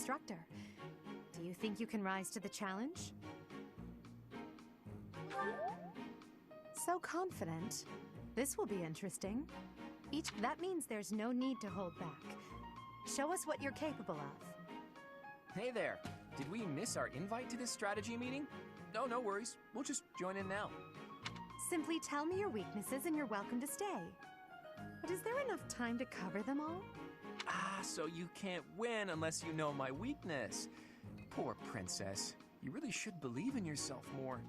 instructor. Do you think you can rise to the challenge? So confident. This will be interesting. That means there's no need to hold back. Show us what you're capable of. Hey there. Did we miss our invite to this strategy meeting? No, no worries. We'll just join in now. Simply tell me your weaknesses and you're welcome to stay. But is there enough time to cover them all? Ah, so you can't win unless you know my weakness. Poor princess. You really should believe in yourself more.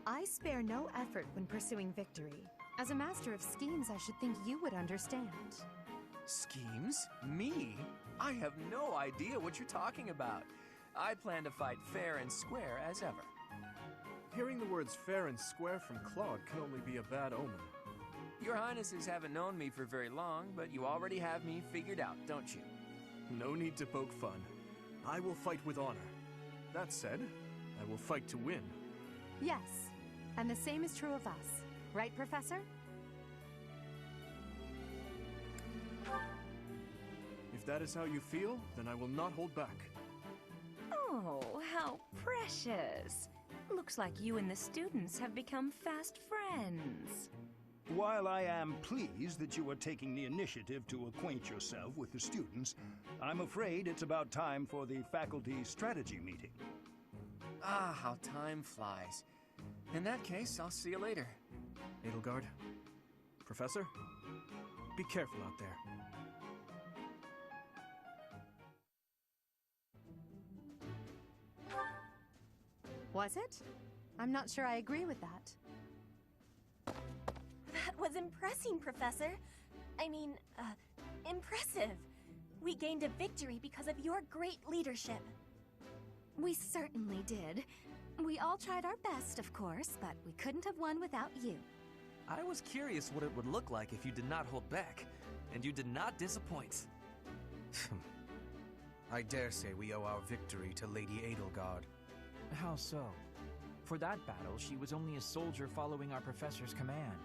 I spare no effort when pursuing victory. As a master of schemes, I should think you would understand. Schemes? Me? I have no idea what you're talking about. I plan to fight fair and square as ever. Hearing the words fair and square from Claude can only be a bad omen. Your Highnesses haven't known me for very long, but you already have me figured out, don't you? No need to poke fun. I will fight with honor. That said, I will fight to win. Yes, and the same is true of us. Right, Professor? If that is how you feel, then I will not hold back. Oh, how precious. Looks like you and the students have become fast friends. While I am pleased that you are taking the initiative to acquaint yourself with the students, I'm afraid it's about time for the faculty strategy meeting. Ah, how time flies. In that case, I'll see you later. Edelgard, Professor, be careful out there. Was it? I'm not sure I agree with that. That was impressing, Professor. I mean, impressive. We gained a victory because of your great leadership. We certainly did. We all tried our best, of course, but we couldn't have won without you. I was curious what it would look like if you did not hold back, and you did not disappoint. I dare say we owe our victory to Lady Edelgard. How so? For that battle, she was only a soldier following our professor's command.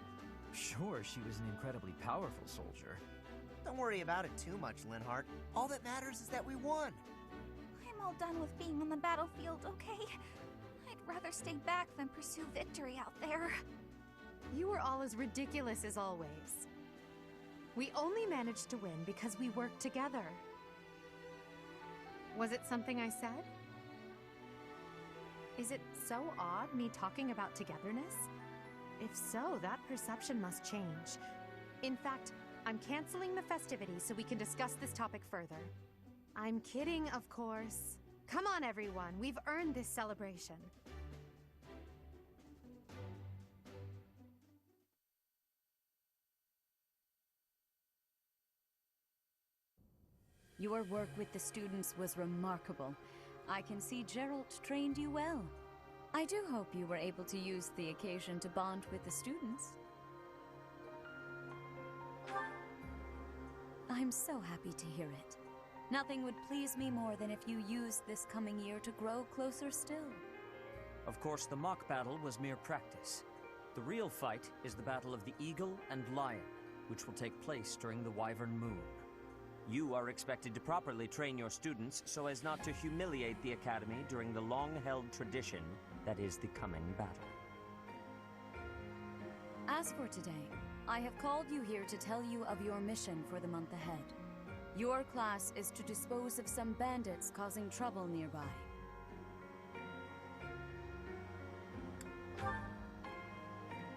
Sure, she was an incredibly powerful soldier. Don't worry about it too much, Linhardt. All that matters is that we won. I'm all done with being on the battlefield, okay? I'd rather stay back than pursue victory out there. You were all as ridiculous as always. We only managed to win because we worked together. Was it something I said? Is it so odd, me talking about togetherness? If so, that perception must change. In fact, I'm canceling the festivities so we can discuss this topic further. I'm kidding, of course. Come on, everyone. We've earned this celebration. Your work with the students was remarkable. I can see Geralt trained you well. I do hope you were able to use the occasion to bond with the students. I'm so happy to hear it. Nothing would please me more than if you used this coming year to grow closer still. Of course, the mock battle was mere practice. The real fight is the Battle of the Eagle and Lion, which will take place during the Wyvern Moon. You are expected to properly train your students so as not to humiliate the Academy during the long-held tradition that is the coming battle. As for today, I have called you here to tell you of your mission for the month ahead. Your class is to dispose of some bandits causing trouble nearby.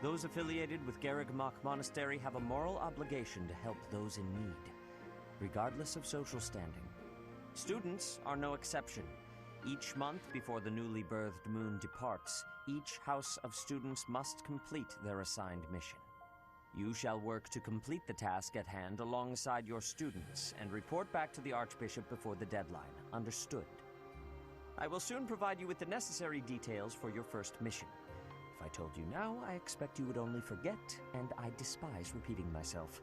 Those affiliated with Garrigmach Monastery have a moral obligation to help those in need, regardless of social standing. Students are no exception. Each month before the newly birthed moon departs, each house of students must complete their assigned mission. You shall work to complete the task at hand alongside your students and report back to the Archbishop before the deadline. Understood? I will soon provide you with the necessary details for your first mission. If I told you now, I expect you would only forget, and I despise repeating myself.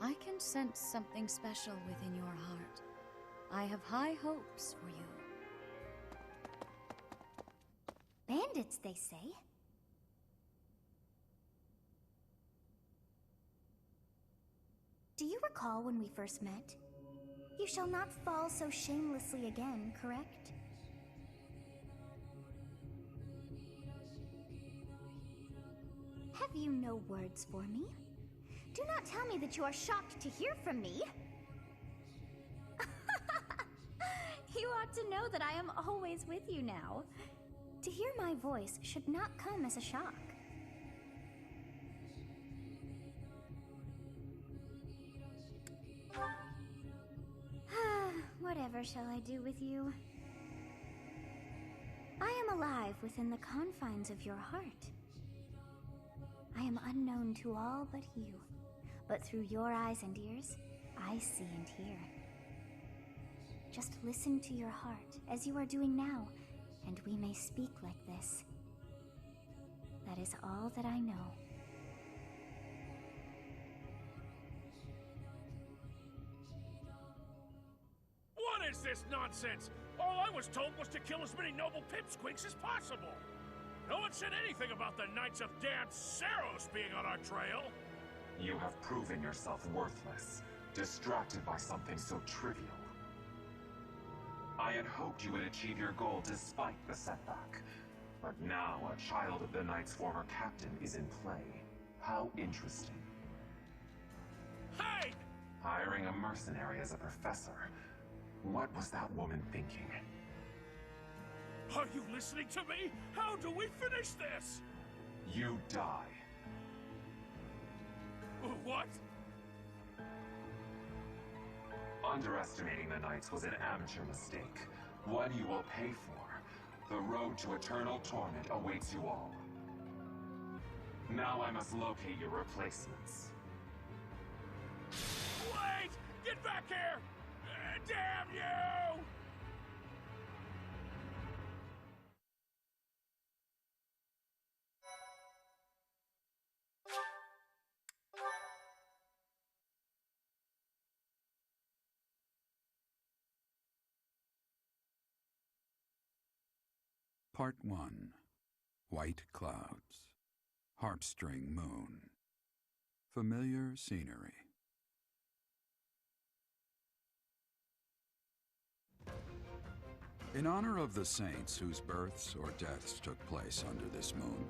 I can sense something special within your heart. I have high hopes for you. Bandits, they say. Do you recall when we first met? You shall not fall so shamelessly again, correct? Have you no words for me? Do not tell me that you are shocked to hear from me. You ought to know that I am always with you now. To hear my voice should not come as a shock. Whatever shall I do with you? I am alive within the confines of your heart. I am unknown to all but you, but through your eyes and ears, I see and hear. Just listen to your heart, as you are doing now, and we may speak like this. That is all that I know. What is this nonsense? All I was told was to kill as many noble pipsqueaks as possible. No one said anything about the Knights of Damned Saros being on our trail. You have proven yourself worthless, distracted by something so trivial. I had hoped you would achieve your goal despite the setback. But now a child of the Knight's former captain is in play. How interesting. Hey! Hiring a mercenary as a professor. What was that woman thinking? Are you listening to me? How do we finish this? You die. What? Underestimating the Knights was an amateur mistake. One you will pay for. The road to eternal torment awaits you all. Now I must locate your replacements. Wait! Get back here! Damn you! Part 1. White Clouds. Heartstring Moon. Familiar scenery. In honor of the saints whose births or deaths took place under this moon,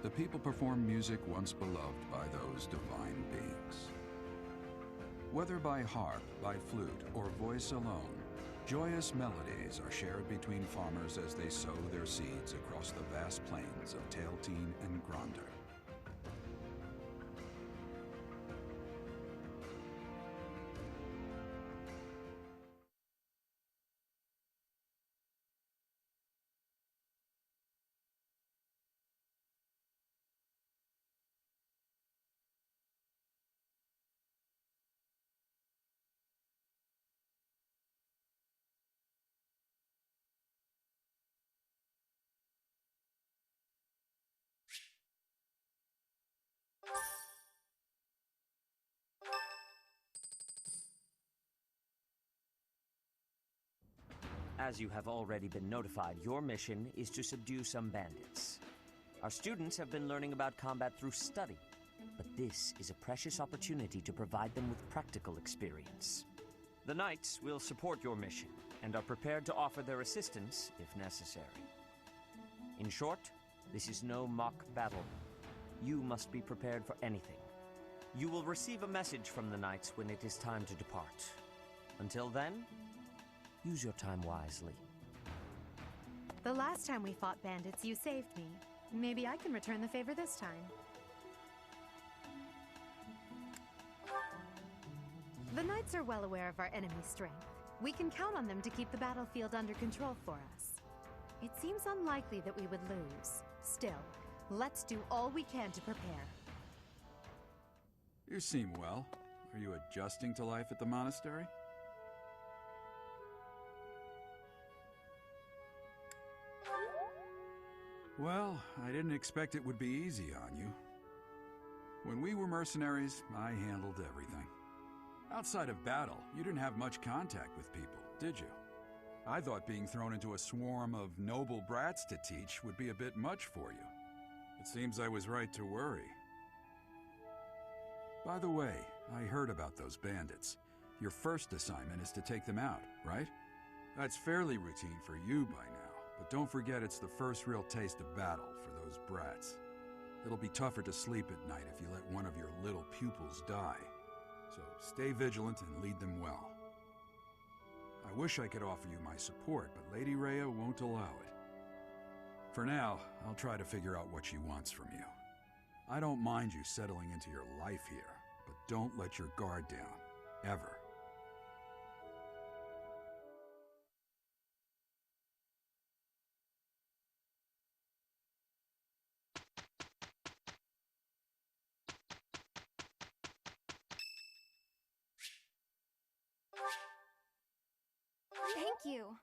the people perform music once beloved by those divine beings. Whether by harp, by flute, or voice alone, joyous melodies are shared between farmers as they sow their seeds across the vast plains of Tailteen and Gronder. As you have already been notified, your mission is to subdue some bandits. Our students have been learning about combat through study, but this is a precious opportunity to provide them with practical experience. The Knights will support your mission and are prepared to offer their assistance if necessary. In short, this is no mock battle. You must be prepared for anything. You will receive a message from the Knights when it is time to depart. Until then, use your time wisely. The last time we fought bandits, you saved me. Maybe I can return the favor this time. The Knights are well aware of our enemy's strength. We can count on them to keep the battlefield under control for us. It seems unlikely that we would lose. Still, let's do all we can to prepare. You seem well. Are you adjusting to life at the monastery? Well, I didn't expect it would be easy on you. When we were mercenaries, I handled everything. Outside of battle, you didn't have much contact with people, did you? I thought being thrown into a swarm of noble brats to teach would be a bit much for you. It seems I was right to worry. By the way, I heard about those bandits. Your first assignment is to take them out, right? That's fairly routine for you by now, but don't forget it's the first real taste of battle for those brats. It'll be tougher to sleep at night if you let one of your little pupils die. So stay vigilant and lead them well. I wish I could offer you my support, but Lady Rhea won't allow it. For now, I'll try to figure out what she wants from you. I don't mind you settling into your life here, but don't let your guard down, ever. Thank you.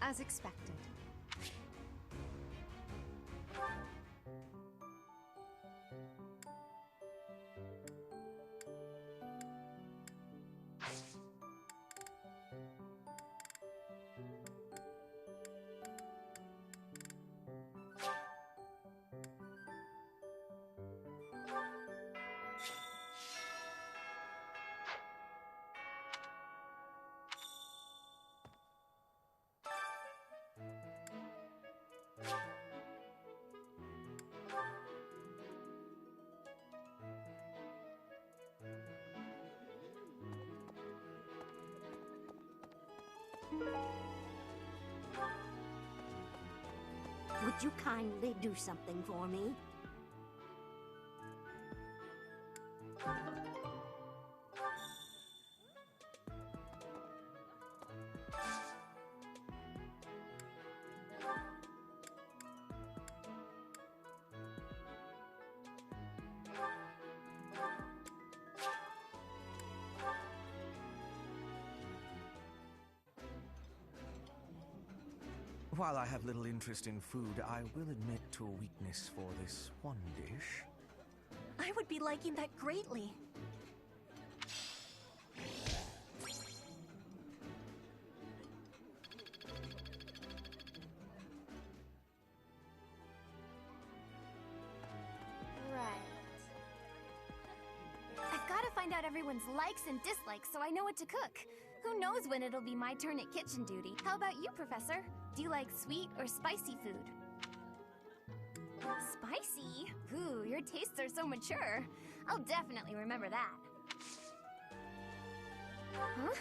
As expected. Would you kindly do something for me? While I have little interest in food, I will admit to a weakness for this one dish. I would be liking that greatly. I've got to find out everyone's likes and dislikes so I know what to cook. Who knows when it'll be my turn at kitchen duty? How about you, Professor? Do you like sweet or spicy food? Spicy? Ooh, your tastes are so mature. I'll definitely remember that. Huh?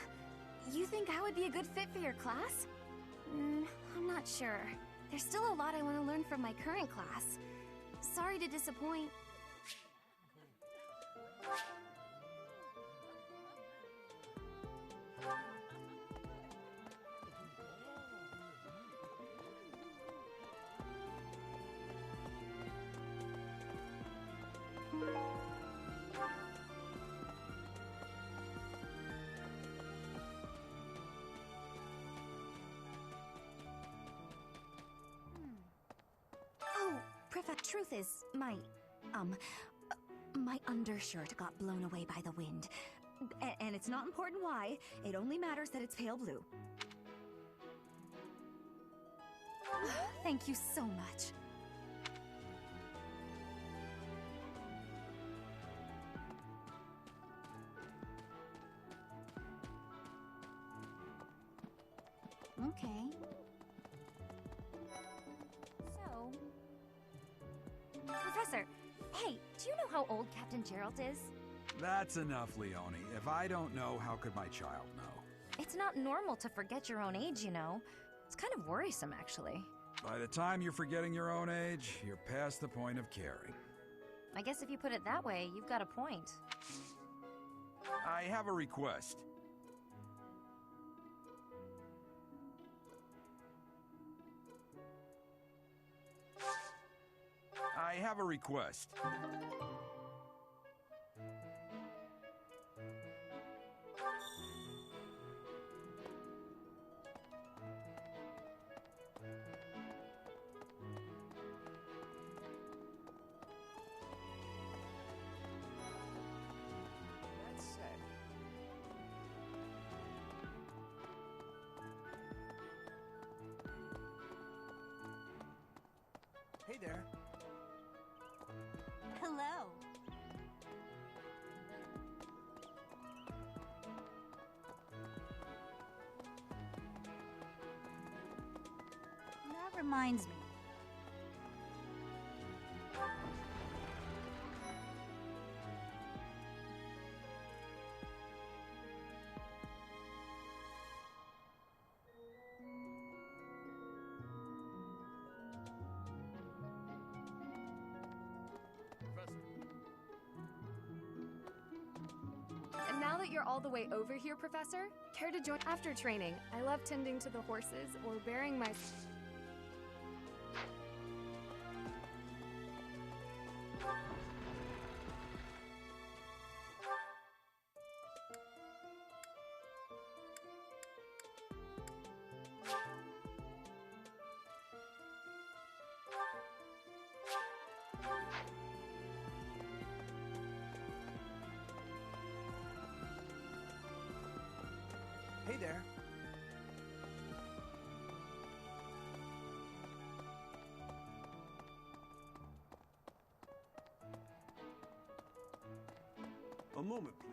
You think I would be a good fit for your class? I'm not sure. There's still a lot I want to learn from my current class. Sorry to disappoint. Truth is, my undershirt got blown away by the wind. And it's not important why, it only matters that it's pale blue. Thank you so much. Okay. So... Professor, hey, do you know how old Captain Gerald is? That's enough, Leone. If I don't know, how could my child know? It's not normal to forget your own age, you know. It's kind of worrisome, actually. By the time you're forgetting your own age, you're past the point of caring. I guess if you put it that way, you've got a point. I have a request. I have a request. That said, hey there. Hello. That reminds me. And now that you're all the way over here, Professor, care to join after training? I love tending to the horses or bearing my... Hey there. A moment, please.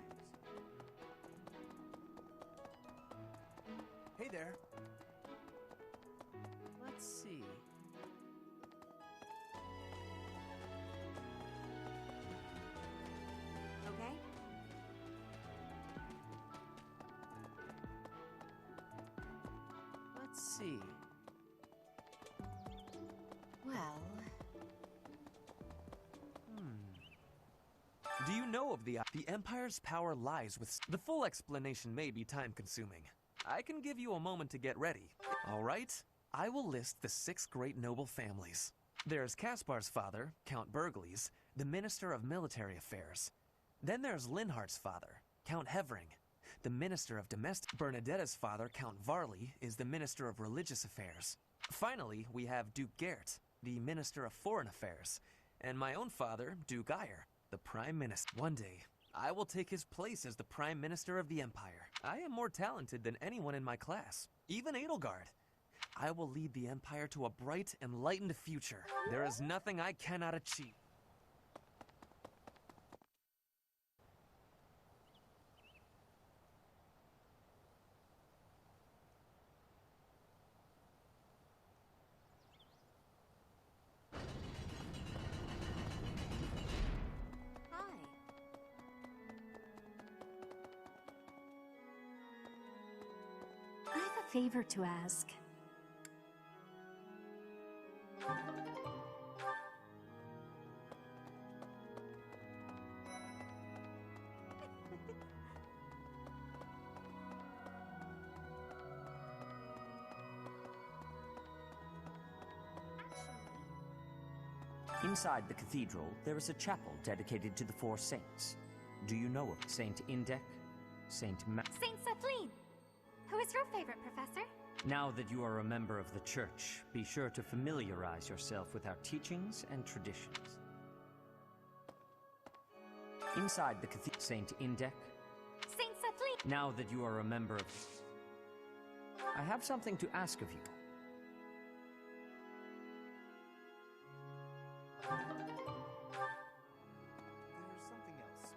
Hey there. Let's see. Okay? Let's see. Well... Do you know of the Empire's power lies with... The full explanation may be time-consuming. I can give you a moment to get ready. All right? I will list the 6 great noble families. There's Caspar's father, Count Burgles, the Minister of Military Affairs. Then there's Linhardt's father, Count Hevering, the Minister of Domestic... Bernadetta's father, Count Varley, is the Minister of Religious Affairs. Finally, we have Duke Gert, the Minister of Foreign Affairs, and my own father, Duke Eyre, the Prime Minister. One day, I will take his place as the Prime Minister of the Empire. I am more talented than anyone in my class, even Edelgard. I will lead the Empire to a bright, enlightened future. There is nothing I cannot achieve. I have a favor to ask. Inside the cathedral, there is a chapel dedicated to the 4 saints. Do you know of Saint Indech, Saint Saint Sethlin! Who is your favorite, Professor? Now that you are a member of the Church, be sure to familiarize yourself with our teachings and traditions. Inside the cathedral, Saint Indech. Saint Sethlin! Now that you are a member of... I have something to ask of you. There's something else.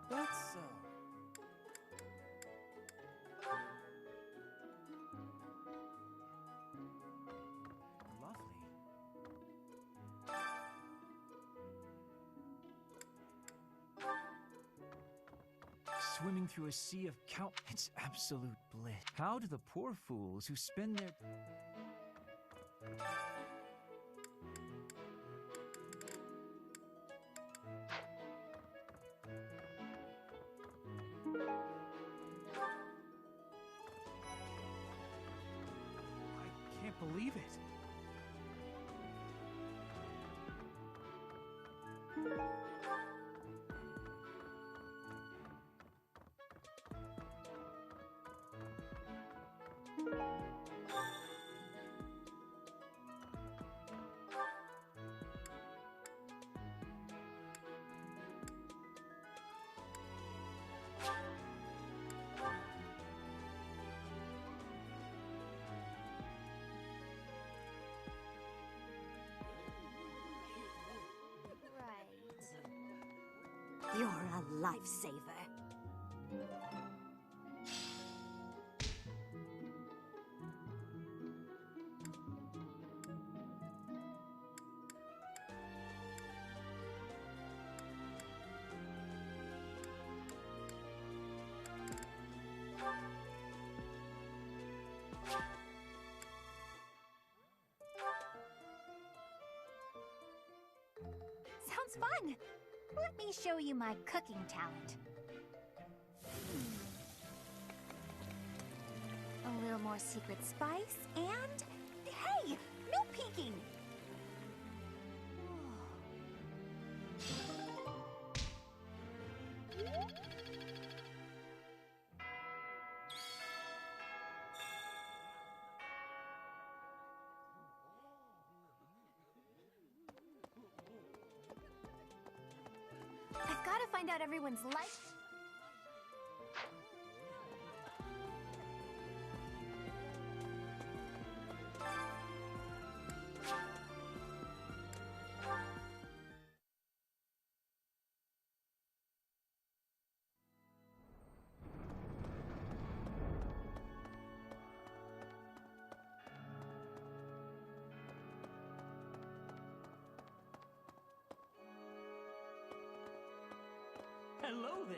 That's, lovely. Swimming through a sea of it's absolute bliss. How do the poor fools who spend their... I can't believe it. You're a lifesaver. fun. Let me show you my cooking talent. A little more secret spice, and... Hey! No peeking! I've got to find out everyone's life. Hello there.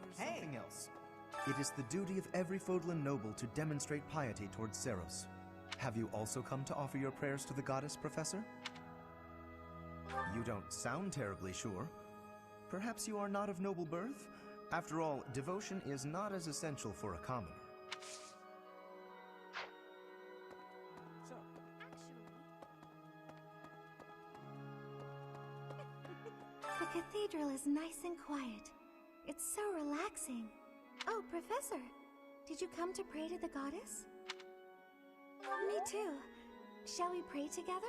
There's something else. It is the duty of every Fodlan noble to demonstrate piety towards Seros. Have you also come to offer your prayers to the goddess, Professor? You don't sound terribly sure. Perhaps you are not of noble birth? After all, devotion is not as essential for a commoner. The cathedral is nice and quiet. It's so relaxing. Oh, Professor, did you come to pray to the goddess? Me too. Shall we pray together?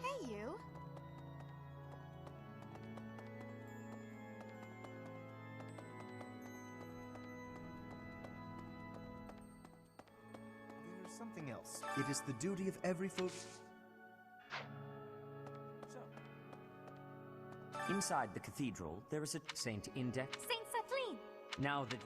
Hey, you. There's something else. It is the duty of every Inside the cathedral, there is a Saint Index. Saint Kathleen! Now that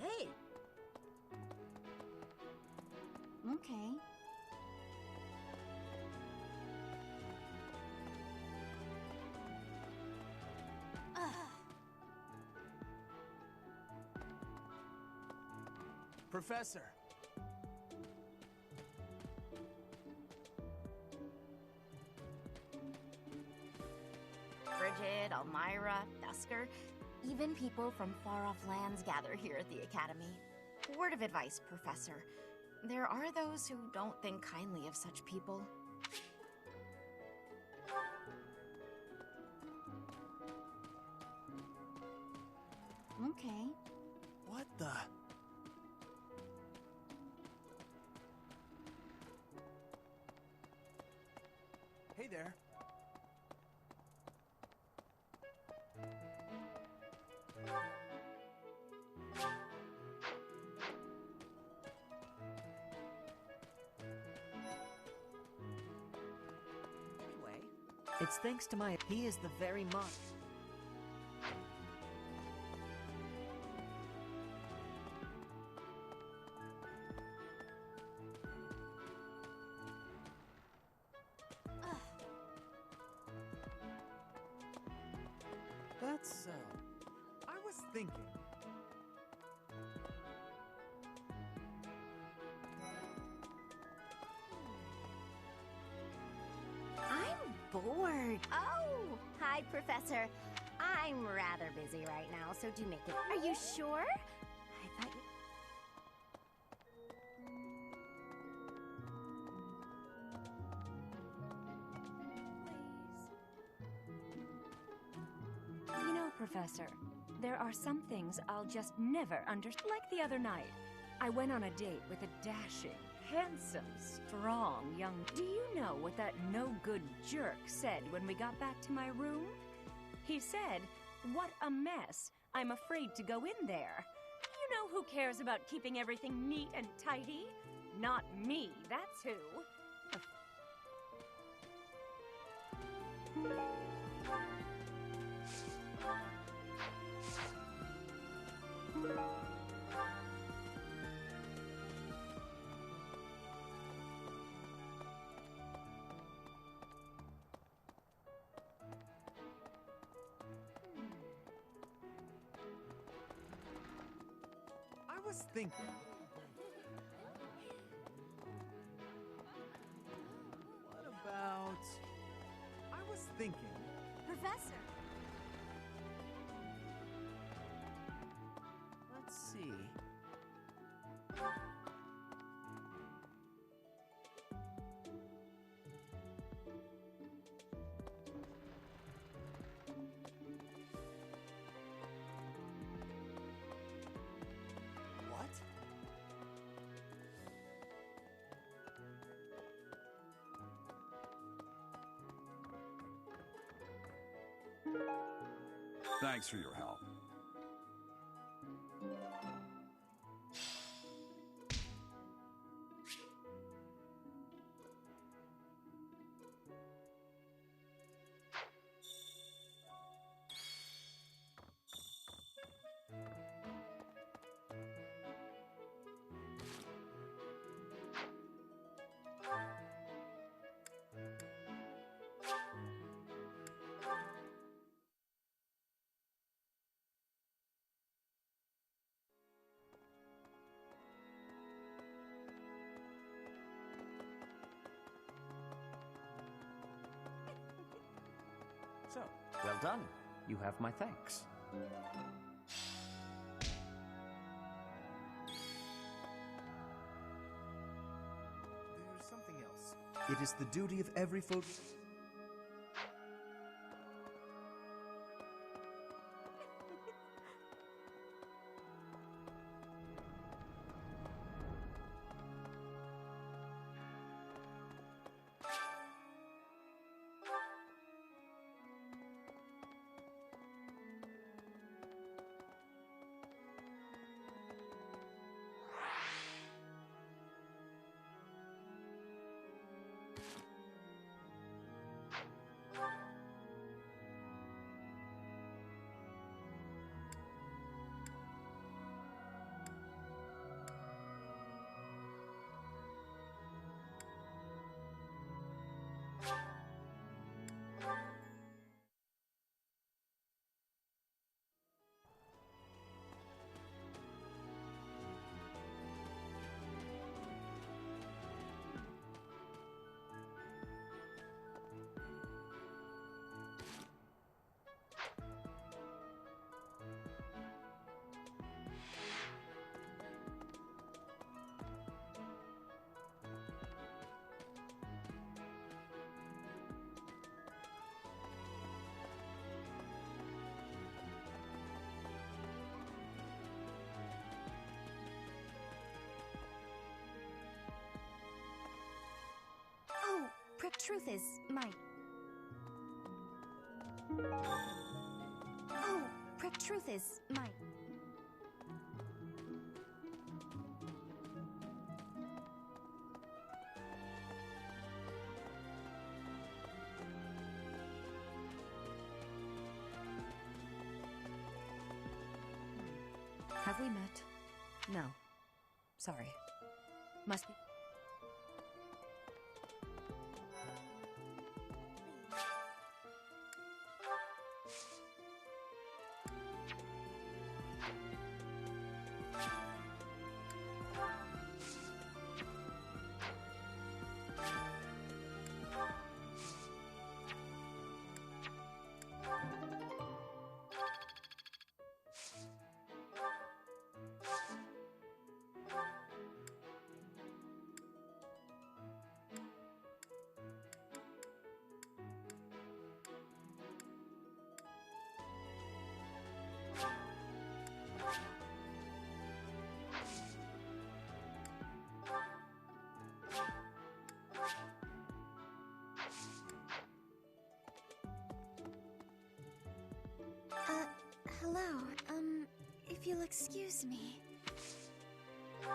Hey! Okay. Professor! Bridget, Elmira, Dusker, even people from far-off lands gather here at the Academy. Word of advice, Professor. There are those who don't think kindly of such people. Okay. What the? Hey there. Anyway, it's thanks to my... He is the very monk. That's, I was thinking. I'm bored. Oh, hi, Professor. I'm rather busy right now, so do make it. Are you sure? I thought you... You know, Professor, there are some things I'll just never understand. Like the other night, I went on a date with a dashing, handsome, strong young... Do you know what that no-good jerk said when we got back to my room? He said, "What a mess. I'm afraid to go in there." You know who cares about keeping everything neat and tidy? Not me, that's who. I was thinking. What about... I was thinking... Professor! Let's see... What? Thanks for your help. So, well done. You have my thanks. There's something else. It is the duty of every folk... Truth is, truth is, Have we met? No. Sorry. Must be... Hello, if you'll excuse me.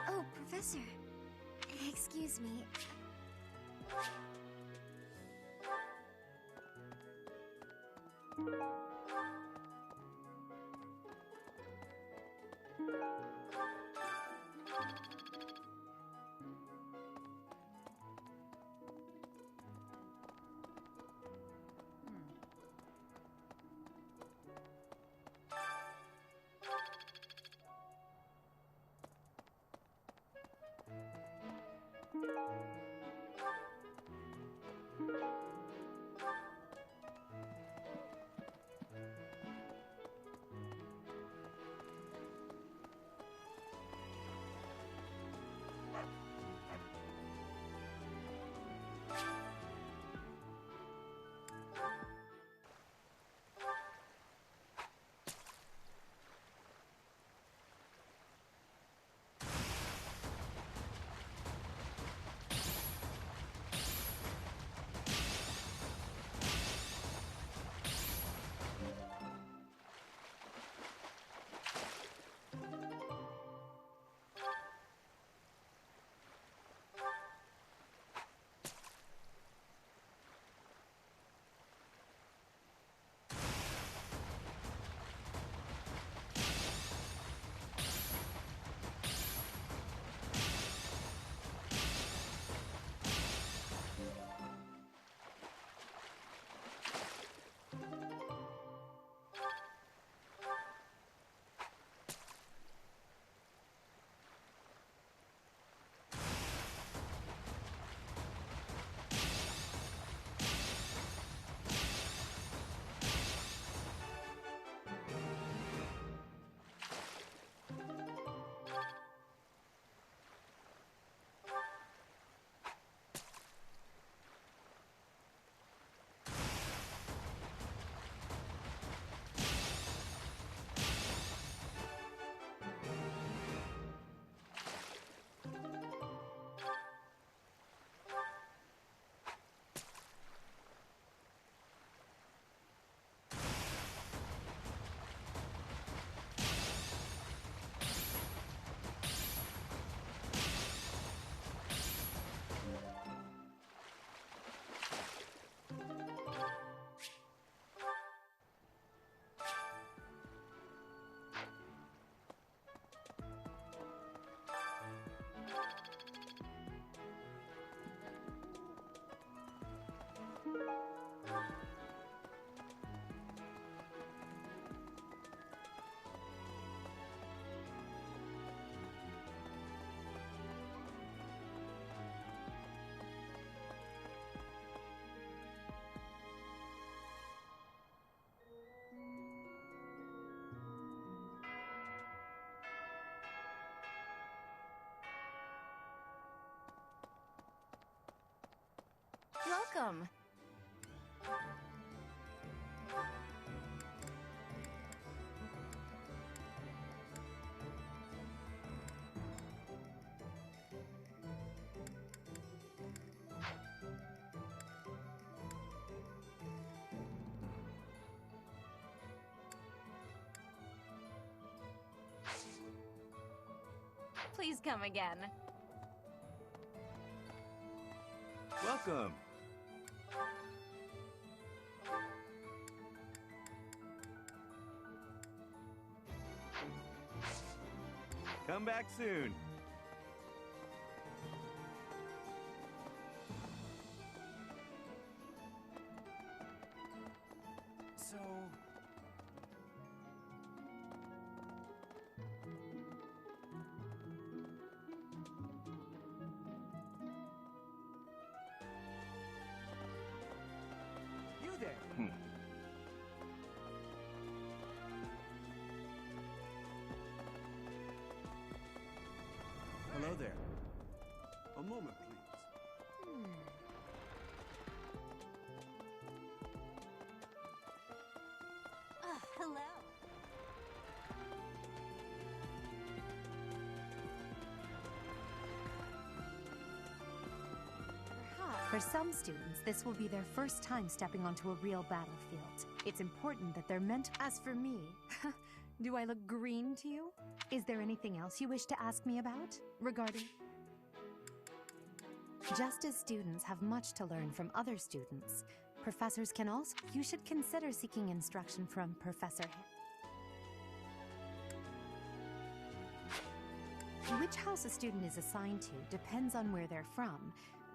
Oh, Professor. Excuse me. Welcome. Please come again. Welcome. Come back soon. So... You there! Hello there. A moment, please. Hello. For some students, this will be their first time stepping onto a real battlefield. It's important that they're meant. As for me, Do I look green to you? Is there anything else you wish to ask me about regarding... Just as students have much to learn from other students, professors can also... You should consider seeking instruction from Professor... Which house a student is assigned to depends on where they're from.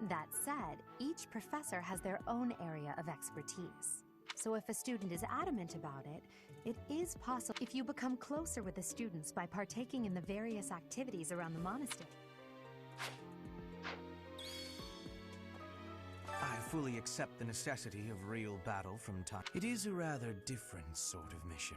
That said, each professor has their own area of expertise. So if a student is adamant about it, it is possible if you become closer with the students by partaking in the various activities around the monastery. I fully accept the necessity of real battle from time. It is a rather different sort of mission.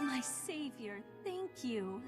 My savior, thank you.